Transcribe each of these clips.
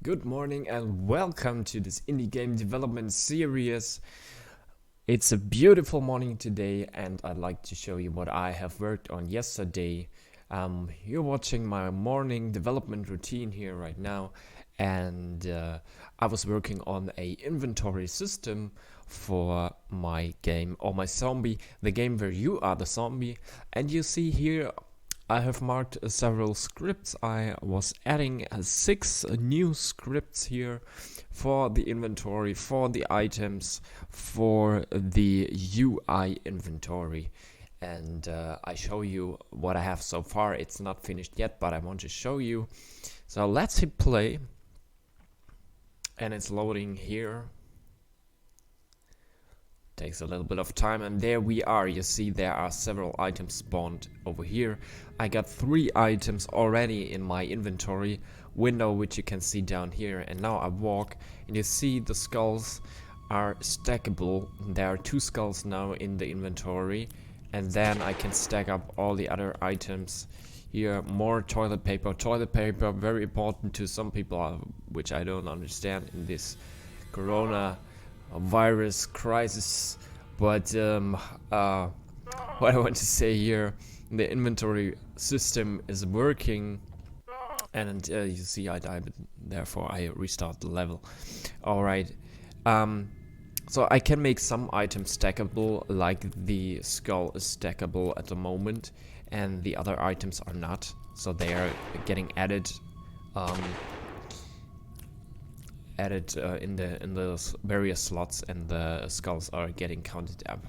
Good morning and welcome to this indie game development series. It's a beautiful morning today and I'd like to show you what I have worked on yesterday. You're watching my morning development routine here right now, and I was working on a inventory system for my game, or my zombie, the game where you are the zombie. And you see here I have marked several scripts. I was adding 6 new scripts here for the inventory, for the items, for the UI inventory. And I show you what I have so far. It's not finished yet, but I want to show you. So let's hit play. And it's loading here. Takes a little bit of time, and there we are. You see there are several items spawned over here. I got 3 items already in my inventory window, which you can see down here. And now I walk and you see the skulls are stackable. There are 2 skulls now in the inventory, and then I can stack up all the other items. Here more toilet paper, very important to some people, which I don't understand in this corona virus crisis. But what I want to say here, the inventory system is working, and you see I died, therefore I restart the level. Alright, so I can make some items stackable, like the skull is stackable at the moment, and the other items are not, so they are getting added in the various slots, and the skulls are getting counted up.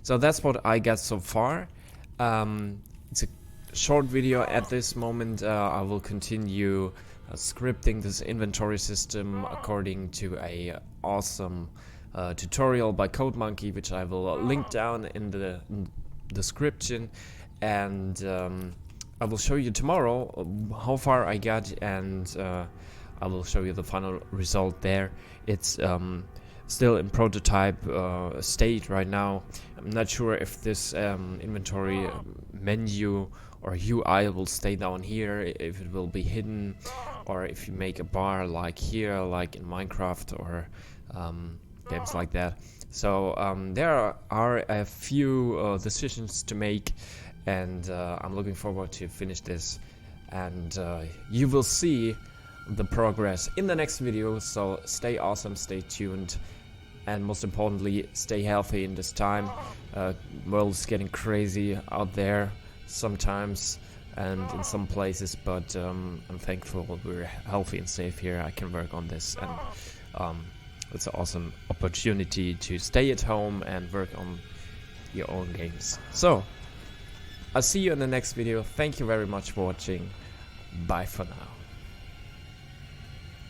So that's what I got so far. It's a short video at this moment. I will continue scripting this inventory system according to a awesome tutorial by CodeMonkey, which I will link down in the description. And I will show you tomorrow how far I got, and I will show you the final result there. It's still in prototype state right now. I'm not sure if this inventory menu or UI will stay down here, if it will be hidden, or if you make a bar like here, like in Minecraft or games like that. So there are a few decisions to make, and I'm looking forward to finish this, and you will see the progress in the next video. So stay awesome, stay tuned, and most importantly, stay healthy in this time. World is getting crazy out there sometimes and in some places, but I'm thankful we're healthy and safe here. I can work on this, and it's an awesome opportunity to stay at home and work on your own games. So I'll see you in the next video. Thank you very much for watching. Bye for now.